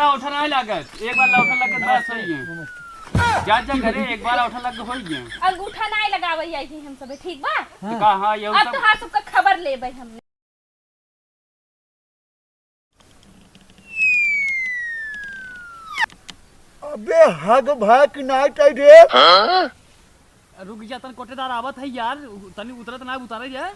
दोबारा उठा नहीं लागत, एक बार उठा लग के बस होई गए। जा घरे एक बार उठा लग होई गए। अंगूठा नहीं लगावई आई हम सब ठीक बा। तो का हां ये अब तोहार सबका खबर लेबै हमने। अबे हग भाग नाइट आई रे। रुक जा तन कोटेदार आवत है यार, तनी उतरत ना उतारे जाए।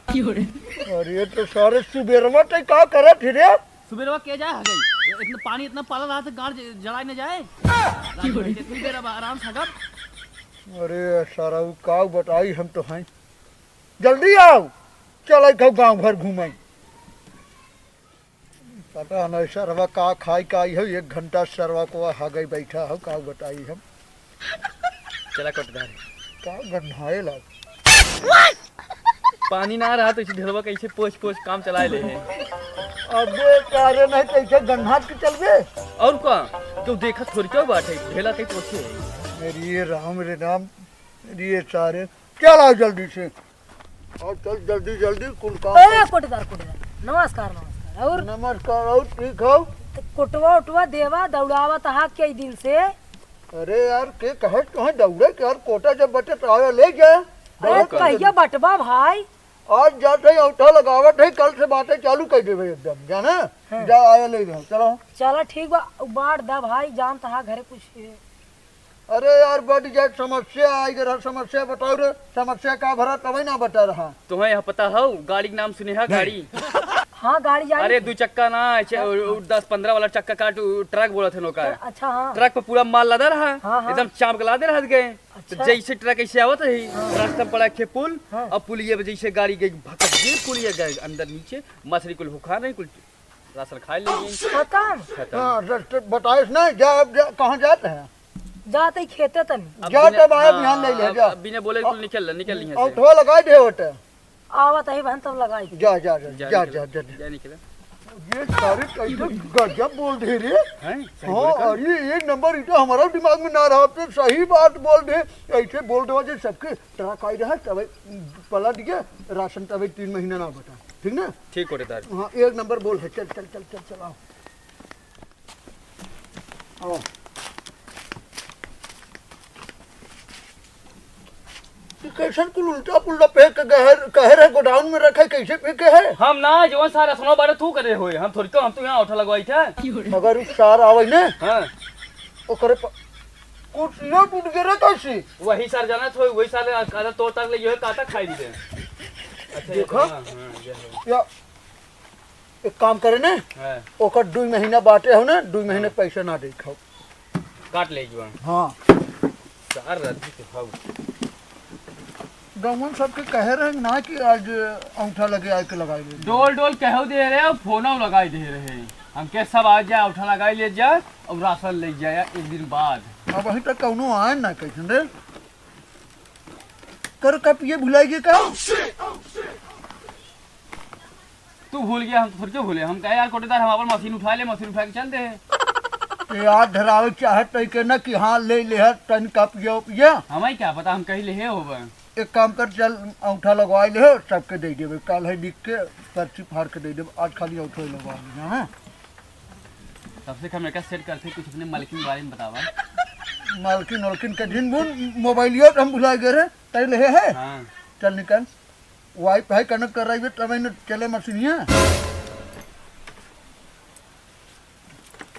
अरे तो सारे सुबेरवा ते का करत रे? सुबेरवा के जाए हगई, इतना पानी इतना पाला रहा था गाड़ जड़ाई न जाए। इतनी देर अब आराम से हगब। अरे सारा का बताई हम तो हैं। जल्दी आओ, चल गो गांव भर घूमाई। पता नहीं सरवा का खाई का आई है, 1 घंटा सरवा को हगई बैठा हो का बताई हम। चला कोटेदार का गन्हाए लाग। पानी ना रहा तो इस ढेलवा कैसे पोछ पोछ काम चलाए ले हैं। अबे कारे नहीं कैसे गन्हात के चलबे। और का क्यों देखा थोड़ी क्यों बात है, ढेला कहीं पोछे। मेरी राम रे राम, ये सारे चल आओ जल्दी से। और चल जल्दी जल्दी कुल काम। ए कोटेदार नमस्कार नमस्कार। और नमस्कार। और ठीक हो? कोटवा उटवा देवा दौड़ावा तहा कई दिन से। अरे यार के कहे तुहे दौड़े के यार, कोटा जब बटे तो आवे ले जा। अरे कहिया बटवा भाई। आज जाते ही औठा लगावट है, कल से बातें चालू कर देवे एकदम जाना। जा आया ले जा चलो। चलो ठीक बा, बाढ़ दा भाई जान तहा घरे कुछ। अरे यार बड़ी जाए समस्या आई गया। समस्या बताओ रे, समस्या का भरा तभी ना बता रहा। तुम्हें यह पता हो गाड़ी के नाम सुने है? गाड़ी हाँ गाड़ी जा। अरे 2 चक्का ना 10-15 वाला चक्का का ट्रक बोला थे नौका। अच्छा हाँ। ट्रक पे पूरा माल लदा रहा, हाँ। एकदम चाप गला दे रहा गए। अच्छा। तो जैसे ट्रक ऐसे आवत रही, रास्ता में पड़ा खे पुल। अब पुलिये जैसे गाड़ी गई भटक गई, पुलिये गए अंदर नीचे, मछली कुल भूखा नहीं, कुल राशन खा लेंगे। खत्म। हाँ रास्ते बताए ना। जा अब जा, कहाँ जाते हैं? जाते ही खेते तनी। जा तब आए बिहान ले ले जा। बिना बोले कुल निकल यहाँ से। औठा लगा दे होटे। आवत ही बहन तब लगाई। जा जा जा जा जा जा। जा निकले। ये सारे कैसे गजब बोल दे रे। हैं? हाँ अरे 1 नंबर इटा हमारा दिमाग में ना रहा तो सही बात बोल दे। ऐसे बोल दो जे सबके ट्रक आई रहा तब पलट गया राशन तब 3 महीना ना बता। ठीक ना? ठीक कोटेदार। हाँ 1 नंबर बोल है। चल चल चल चल चल आओ आओ। कैसे कुल उल्टा पुल्टा फेंक कहे रहे गोडाउन में रखे, कैसे फेंके है? हम ना जो सारा सुनो बारे तू करे होए, हम थोड़ी तो हम तो यहाँ उठा लगवाई थे। अगर उस सार आवे ने हां ओकरे कुर्सियां टूट गए कैसे? वही सार जाना तो वही साल आधा तोड़ तक ले यो काटा खाई दी। अच्छा देखो। हां या एक काम करे ने, हां ओकर 2 महीना बाटे हो ना, 2 महीने पैसा ना दे खाओ। काट ले जो। हाँ चार रात के खाओ। गाँव सबके कहे रहे ना कि आज औंठा लगे आके लगाई ले। डोल डोल कहो दे रहे, फोन लगाई दे रहे। हम के सब आ जाए उठा लगाई ले जाए और राशन ले जाए 1 दिन बाद। अब अभी तक कौनो आए ना कैसे रे। कर कप ये भुलाएगी का? तू भूल गया, हम थोड़ी क्यों भूले। हम कहे यार कोटेदार हम अपन मशीन उठा ले, मशीन उठा के चल दे। याद धरावे चाहत है कि ना कि हाँ ले ले तन कप ये हमें क्या पता, हम कहीं ले होगा। एक काम कर चल औंठा लगवाई ले सबके दे देवे। कल है लिख के पर्ची फाड़ के दे देवे। आज खाली औंठा लगवा लेना है। सबसे कम लड़का सेट करते कुछ अपने मालकिन के बारे में बतावा। मालकिन वलकिन के दिन बुन मोबाइलियो हम भुला गए रहे तय ले है। हाँ चल निकल। वाईफाई कनेक्ट कर रही है तब न चले मशीनिया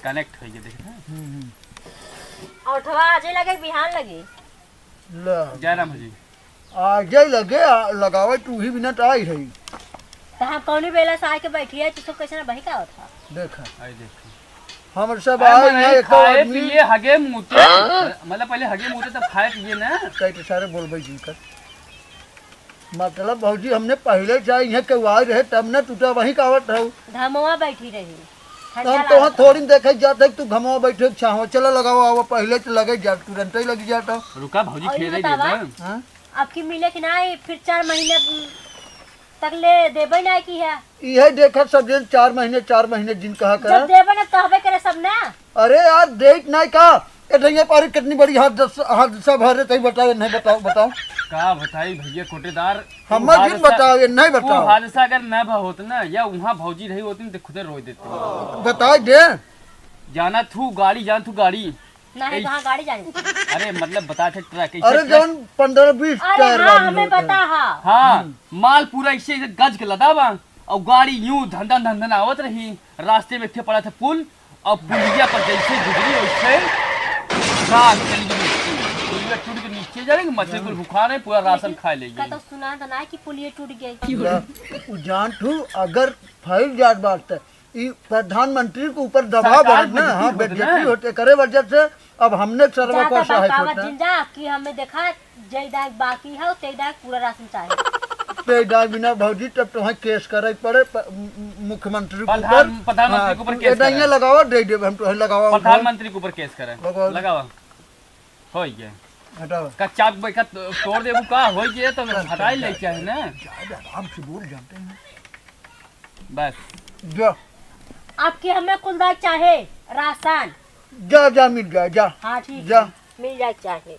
कनेक्ट हो गया। देखा औठवा आजे लगे बिहान लगे। ला जयराम जी आज लगे लगावे तू ही बिना आई है। तो हम कौनी बेला से आके बैठी है तो कैसे ना बही का होता। देखा आई देखो हम सब आए हैं एक खाए आदमी पिए हगे मुते, मतलब पहले हगे मुते तब खाए पिए ना। कई सारे बोलबे जी कर मतलब भौजी हमने पहले चाहे यहाँ के आए रहे तब न टूटा वही कावत रहो। धमवा बैठी रही तो हम तो वहाँ थोड़ी देखे जाते तू घमवा बैठे छाव चलो लगाओ आओ पहले तो लगे जा तुरंत ही लग जाता। रुका भौजी और खेल ये रही बतावा, है। हाँ? आपकी मिले कि नहीं फिर 4 महीने तक ले देबे ना की है। यही देखा सब दिन 4 महीने जिन कहा जब कर। देबे ना कहबे करे सब ना। अरे यार देख नहीं का ये पारी कितनी बड़ी हादसा भरे तई बताओ नहीं बताओ बताओ का बताई भैया कोटेदार हम जिन बताओ ये नहीं वो बताओ। हादसा अगर न होत ना या वहाँ भौजी रही होती तो खुदे रोई देती। बताओ दे जाना थू गाड़ी जान थू गाड़ी। नहीं कहाँ गाड़ी जानी? अरे मतलब बता थे ट्रक अरे जवन 15-20 अरे टायर हाँ वाली हमें होता है। पता है। हाँ माल पूरा ऐसे गज के लदा बा और गाड़ी यूं धंधन धंधन आवत रही। रास्ते में थे पड़ा था पुल और पुलिया पर जैसे गुजरी वैसे रात चली गई। पुलिया टूट के नीचे जाएंगे मछली को भुखा रहे पूरा राशन खा का लेगी। तो सुना था ना कि पुलिया टूट गई। उ जान तू अगर फैल जात बात है ई प्रधानमंत्री के ऊपर दबाव सरकार बढ़ना। हाँ बेइज्जती होती बेइज्जती ना। होते करे वजह से अब हमने सर्व ज्यादा को सहायक बकावत होता है। जिन जा कि हमें देखा जयदाग बाकी है तेदाग पूरा राशन चाहिए। पे डाल बिना भौजी तब तुम्हें केस करे पड़े मुख्यमंत्री के ऊपर। प्रधानमंत्री के ऊपर केस ये करे। लगावा दे दे हम तो लगावा प्रधानमंत्री के ऊपर केस करे लगाओ। लगावा हो गया हटाओ का चाप का तोड़ देबू का हो गया तो हटाई ले चाहे ना। आराम से बोल जानते हैं बस जा आपके हमें कुलदार चाहे राशन। जा जा मिल जाए जा हाँ ठीक जा। है मिल जाए चाहे।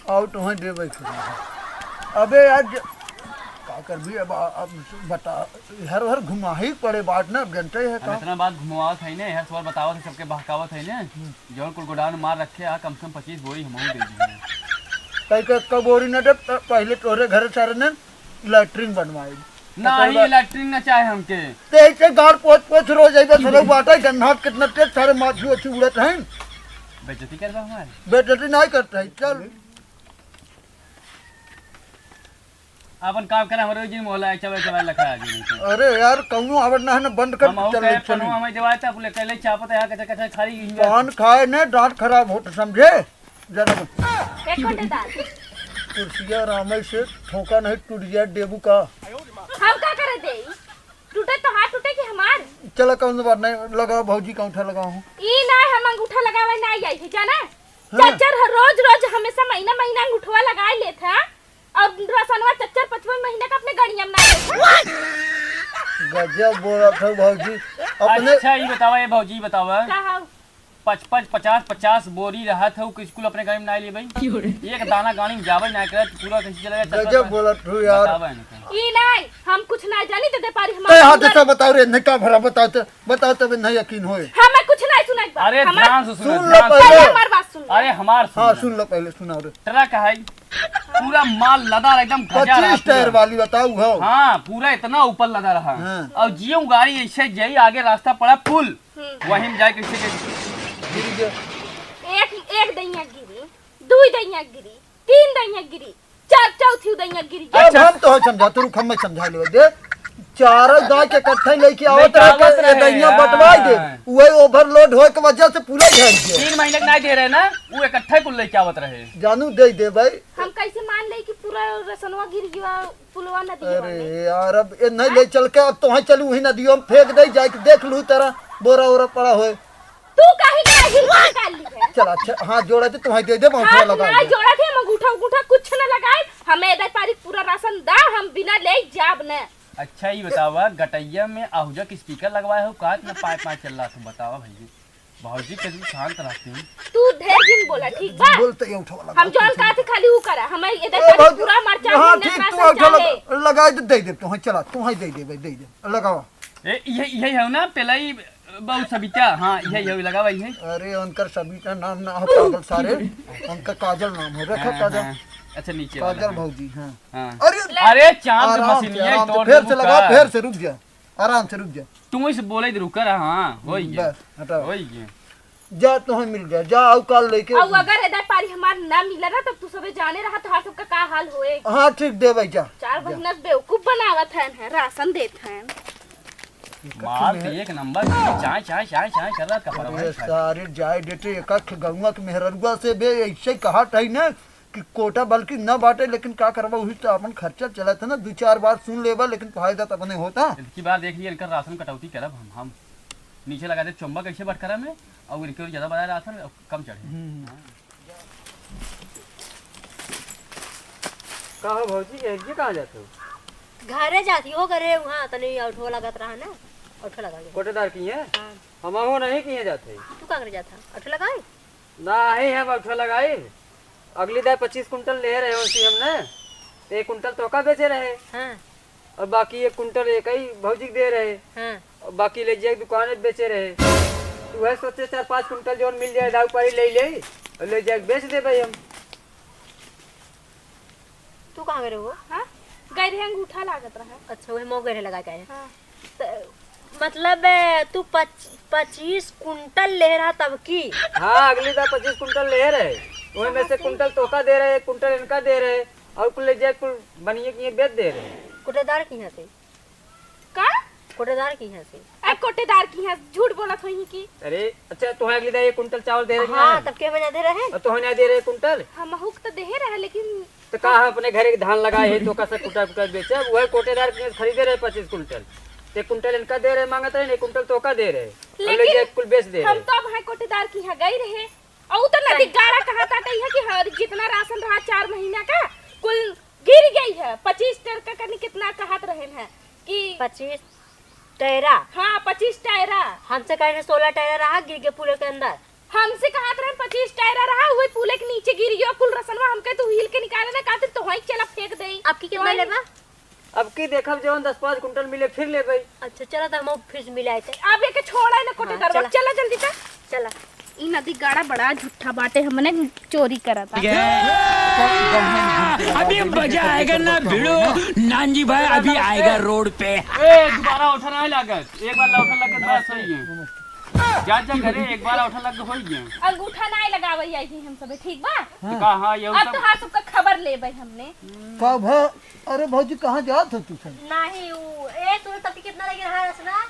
आओ तुम्हें दे भाई अबे आज का कर भी अब बता हर हर घुमा ही पड़े बात ना जनते है अब इतना बात घुमावत है ना हर सवाल बतावत है सबके बहकावत है ना। जौन कुल गोडाउन मार रखे आ कम से कम 25 बोरी हमहू दे दिए। कई के कबोरी न दे पहले तोरे घर सारे ने लैट्रिन बनवाई नहीं लैट्रिन ना चाहे हमके। ते ऐसे गाड़ पोछ पोछ रोज आइबे सरो बाटा गन्ना कितना तेज सारे माछी अच्छी उड़त हैं। बेइज्जती करबा हमारे। बेइज्जती नहीं करते हैं चल अपन काम करे हमरे जिन मोहल्ला है चबे चबे लखा आ जी। अरे यार कौनो आवड़ ना है ना बंद कर हम आउ चल कहे चल पनो हमें जवाए था बोले कहले चापत है कचा कचा खाली गई है। पान खाए ने दांत खराब होते समझे जरा एक घंटे दाल कुर्सिया रामे से ठोका नहीं टूट जाए डेबू का। हम का करे दे टूटे तो हाथ टूटे कि हमार चलो कौन बात नहीं लगाओ भौजी का अंगूठा लगाओ हूँ। ई ना हम अंगूठा लगावे ना आई है जाना। हाँ। चच्चर रोज रोज हमेशा महीना महीना अंगूठवा लगाए लेत है और राशनवा चच्चर 55 महीने का अपने गड़िया में ना गजब बोला था भौजी अपने अच्छा ये बतावा ये भौजी बतावा कहा 50 बोरी रहा था कि स्कूल अपने गाड़ी में ना लिए भाई। एक दाना गाड़ी में जावे ना करे पूरा कैसे चलेगा। गजब बोला तू यार बतावा इनका। ई नहीं हम कुछ ना जानी तो दे पारी कई हाथ हमार से बताओ रे नहीं का भरा बताओ तब नहीं यकीन होए। हमें कुछ नहीं सुनाई बा। अरे हमार ध्यान से सुन सुनो लो ध्यान से। पहले। हमार बात सुन अरे हमार हाँ सुन सुन लो पहले सुनाओ रे। ट्रक है पूरा माल लदा एकदम गजा रहा 25 टायर पूरा। वाली बताओ हो। हाँ पूरा इतना ऊपर लदा रहा। हाँ। और जियो गाड़ी ऐसे जई आगे रास्ता पड़ा पुल वहीं में जाए कैसे गिर गया। एक दैया गिरी दो दैया गिरी तीन दैया गिरी चार चौथी दैया गिरी अब हम तो समझा तू रुक हमें समझा ले दे चारों गाय के इकट्ठा लेके आवत रहे दैया बटवाई दे वही ओवरलोड होए के वजह से पूरा झड़ गया। 3 महीने के नहीं दे रहे ना वो इकट्ठे कुल लेके आवत रहे। जानू दे दे भाई। हम कैसे मान ले कि पूरा रसनवा गिर गया पुलवा नदी अरे यार अब ये नहीं ले चल के अब तो चलू वही नदियों में फेंक दे जाके देख लू तेरा बोरा वोरा पड़ा होए। तू काहे का हिल निकाल ली है। चल अच्छा हाँ जोड़ा थे तुम्हें दे दे हाथ अंगूठा लगा ना दे। जोड़ा थे हम अंगूठा कुछ न लगाए हमें इधर पारी पूरा राशन दा हम बिना ले जाब न। अच्छा ये बतावा गटैया में आहूजा के स्पीकर लगवाए हो का इतना पाइप चल रहा तुम बतावा भैया। भौजी कैसे शांत रहती हूँ। तू ढेर दिन बोला ठीक बा। बोलते ये उठा लगा हम जौन का थे खाली वो करा हमें इधर ए, पारी पूरा मरचा हाँ न ठीक तू राशन उठा चाहे। लगा दे दे तुम्हें चला तुम्हें दे दे भाई दे दे लगाओ। यही है ना पहले बहुत सबिता। हाँ यही लगावा यही। अरे उनका सभी का नाम ना हो पागल सारे उनका काजल नाम है रखा काजल। अच्छा नीचे काजल भौजी हाँ। हाँ। अरे अरे चांद आराम से, मशीनिया आराम से, तोड़ फिर देबू से लगा का। फिर से रुक जा आराम से रुक जा। तू इस बोले तो रुक रहा। हाँ हो गया बस हटाओ हो गया। जा तुम्हें मिल गया जा आओ कल लेके। और अगर इधर पारी हमार ना मिला ना तब तू सबे जाने रहा तो सबका का हाल होए। हाँ ठीक दे भाई जा। 4 महीना बेवकूफ बनावत है राशन देत हैं। माल तो एक नंबर चाय चाय चाय चाय कर रहा कपड़ा अरे सारे जाए देते एक गौवा के मेहररुआ से बे ऐसे कहा था ना कि कोटा बल्कि न बांटे लेकिन क्या करवा वही तो अपन खर्चा चला था ना 2-4 बार सुन लेबा लेकिन फायदा तो अपने होता। इनकी बात देख लिया इनका राशन कटौती करब हम नीचे लगा दे चुम्बा कैसे बट करा में और इनके ज्यादा बताया राशन कम चढ़े। कहा भौजी ये कहाँ जाते हो? घरे जाती हो करे वहाँ तनी ऑटो लगत रहा ना ऑटो लगा के। कोटेदार की है हाँ। हम हो नहीं किए जाते तू का करे जाता ऑटो लगाए। ना ही हम अठा लगाए अगली दाय 25 कुंटल ले रहे हो हमने 1 कुंटल तोका बेचे रहे हाँ और बाकी 1 कुंटल एक ही भौजी के दे रहे हाँ और बाकी ले जाए दुकान में बेचे रहे तू है सोचे 4-5 कुंटल जोन मिल जाए दाऊ पारी ले ले और ले जाके बेच दे भाई हम। तू कहाँ गए हो? हाँ गए रहे अंगूठा लागत रहा। अच्छा वही मोह गए लगा के हाँ। मतलब तू 25 कुंटल ले रहा तब की? हाँ अगली बार 25 कुंटल ले रहे, वही में से कुंटल तोका दे रहे, कुंटल इनका दे रहे और कुल ले जाए कुल बनिए की बेच दे रहे। कोटेदार की यहाँ से? का कोटेदार की यहाँ से? कोटेदार की है, झूठ बोला थोड़ी की। अरे अच्छा तो अगली बार 1 कुंटल चावल दे रहे हाँ तब क्या महीना दे रहे हैं? और तो नहीं दे रहे कुंटल हम हुक तो दे रहे लेकिन तो कहा अपने घरे धान लगाए है तो कैसे कुटा कुटा बेचे, वह कोटेदार के खरीदे रहे 25 कुंटल, 1 कुंटल इनका दे रहे मांगते रहे, 1 कुंटल तोका दे रहे और ले जाए कुल बेच दे हम रहे। तो वहाँ कोटेदार की यहाँ गई रहे और तो नदी गाड़ा कहा था कि हर जितना राशन रहा 4 महीना का कुल गिर गई है। 25 टन का कहीं कितना कहत रहे हैं कि 25 टायरा? हाँ 25 टायरा। हमसे कहे 16 टायरा रहा गिर के पूरे के अंदर। हमसे कहा था 25 टायरा रहा हुए पुले के नीचे गिर गया कुल रसनवा हमके तो हिल के निकाले ना कहते तो वहीं चला फेंक दे। आपकी कितना लेबा? अब की देखब जवन 10-5 कुंटल मिले फिर ले भाई। अच्छा चला तो हम फिर मिलाए थे। अब एक छोड़ा ना कोटेदार चला। चला जल्दी से चला ई नदी गाड़ा बड़ा झूठा बाटे हमने चोरी करा था। अभी मजा आएगा ना भिड़ो नानजी भाई, अभी आएगा रोड पे। ए दोबारा उठा नहीं लागत, एक बार उठा लग के बस होई है। जा करे एक बार उठा लग होई है। अंगूठा नहीं लगावई आई थी हम सब ठीक बा। का हां ये अब तो हां सबका खबर लेबै हमने। का भा अरे भौजी कहाँ जात हो तू? नहीं वो ए तू तब कितना लगे रहा रसना?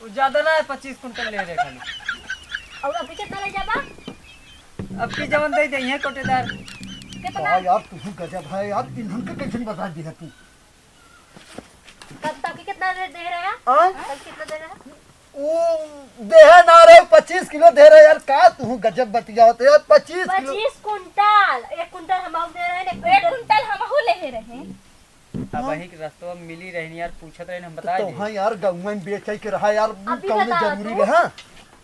ज्यादा ना है 25 कुंटल ले रहे खाली। और अभी कितना ले जाबा? अब की जवन दे दई है कोटेदार। कितना? यार तू गजब है यार, इन के कैसे बता दी है तू? तब की कितना दे रहा है? हां तब कितना दे रहा है? ओ दे है ना रे 25 किलो दे रहे यार, का तू गजब बतिया होते यार 25 किलो। 25 कुंटल, 1 कुंटल हम दे रहे हैं, 1 कुंटल हमहु ले रहे। अब वही के रास्ता में मिली रहनी यार, पूछत रहे हम बता तो दे। हाँ यार गाँव में बेचे के रहा यार, अभी कौन बता जरूरी तू। रहा।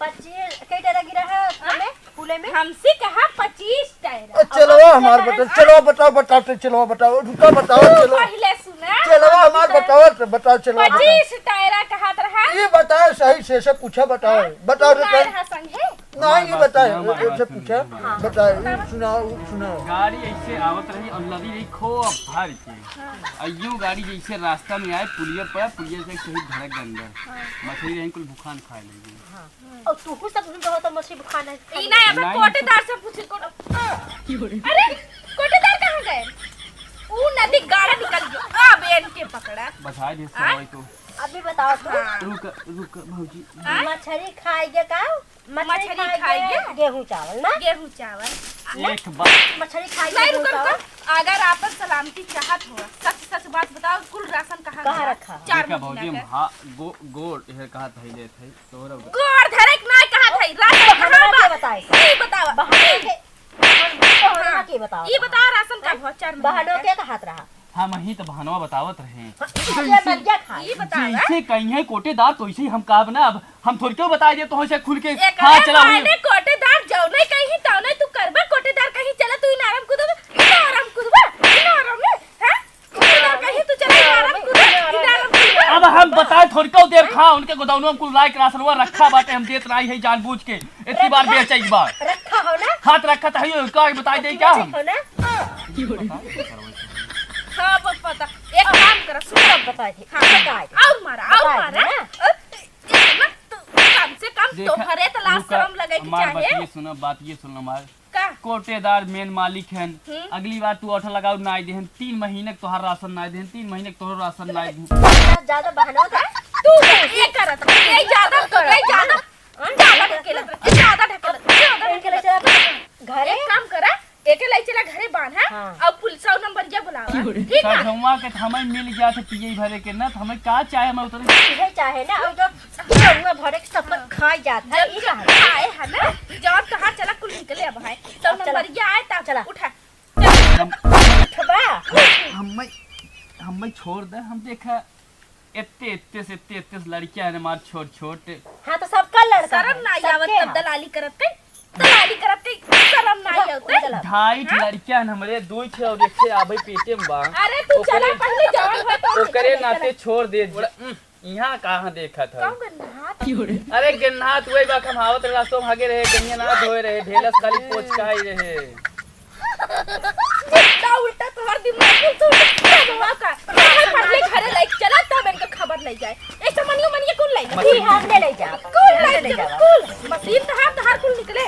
25 कई टायरा गिरा है हमें पुले में? हमसे कहा 25 टायरा। चलो हमार बताओ, चलो बताओ बताओ तो चलो बताओ, रुको बताओ चलो पहले सुना चलो हमार बताओ तो बताओ चलो 25 टायरा कहा रहा। ये बताओ सही से पूछा बताओ बताओ तू रुको। रहा संगे नहीं ये बताए हमारी से बात पूछा हाँ। बताए सुनाओ सुनाओ। गाड़ी ऐसे आवत रही और लदी रही खो भर के अयो गाड़ी जैसे रास्ता में आए पुलिया पर, पुलिया से सही धड़क के अंदर मछली रही कुल भूखान खाए लगी। और तू कुछ सब बहुत मछली खाना है। ई ना अब कोटेदार से पूछे अरे कोटेदार कहाँ गए? ऊ नदी गाड़ा निकल गया अब इनके पकड़ा। बधाई दे सवाई तो अभी बताओ तो। रुक रुक भौजी मछली खाएगे का? मछली खाएगे? गेहूं चावल ना? गेहूं चावल एक बार मछली खाएगे नहीं गेहूं रुको चावल? अगर आप सलामती चाहत हो सच सच बात बताओ कुल राशन कहाँ कहाँ गया? रखा? 4 देखा भौजी महीना हम का। हा गोड़ ये कहा था ले थे तोरा गोड़ धरक ना कहा था राशन कहाँ हमरा बा? के बताए ई बताओ बहाने के बहाना के बताओ। ई बताओ राशन का भाव 4 महीना बहानों का? के हाथ रहा। हम ही तो बहनवा बतावत रहे ये मर गया खाए। ई बताओ जैसे कहीं है कोटेदार तो ऐसे ही हम कहब ना, अब हम थोड़ी क्यों बता दिए तो से खुल के एक हाँ चला हुई माने कोटेदार जौने कहीं तौने तू करबा कोटेदार कहीं चला तू इनारम कूदबा इनारम कूदबा इनारम में हैं कोटेदार कहीं तू चला इनारम कूदबा इनारम कूदबा। अब हम बताए थोड़ी क्यों देव खा उनके गोदाउनों में कुल लाइक राशनवा रखा बाटे हम देत रही है जानबूझ के इतनी बार बेच एक बार रखा हो ना? हाथ रखा था ये का बताई दे क्या हम हो ना? हां पता एक काम कर सुन बताए थे। हाँ, बताए थे। और मारा ना? कम से कम तुम्हारे तो लाश शर्म लगे कि हमार बात चाहिए ये सुनो, बात ये सुनो हमार का कोटेदार मेन मालिक हैं। अगली बार तू ऑटो लगाओ ना देहन 3 महीने के तोहार राशन ना देहन 3 महीने के तोहर राशन ना देहन। ज्यादा बहाना था। तू ये करत ये ज्यादा ढकेलत ज्यादा ढकेलत इनके लिए चला घरे एक काम करा एके लाई चला घरे बांधा हाँ। और पुलिस नंबर जा बुलावा ठीक है सरझुआ के हमें मिल गया थे पिए भरे के ना तो हमें का चाहे मैं उतरे यही चाहे ना। और जो हुआ भरे के सब लोग खाई जाता है। ये जब कहा आए है ना जब कहा चला कुल निकले अब है तब चला। नंबर आए तब चला। उठा उठबा हमें छोड़ दे। हम देखा इतने से लड़कियां हैं हमारे छोट हाँ तो सबका लड़का शर्म ना सबके आवत तब हाँ। दलाली करत शर्म ना आवत चला। 2.5 लड़कियां हैं हमरे 2 छे और 1 छे आबे पेटे में बा अरे तू चला पहले जवान हो तो ओकरे नाते छोड़ दे यहाँ कहाँ देखत है? कौन गन्ना अरे गन्ना तू बा कमावत रास्तों में भागे रहे, गन्निया ना धोए रहे, ढेलस खाली पोछ का ही रहे। उल्टा उल्टा तोहर दिमाग तो दवा का पढ़ले घरे लाइक चला तब इनका खबर ले जाए। ऐसा मनियो मनियो कौन ले जा? ठीक हम ले ले जा कौन ले जा? कौन मशीन तहार कुल निकले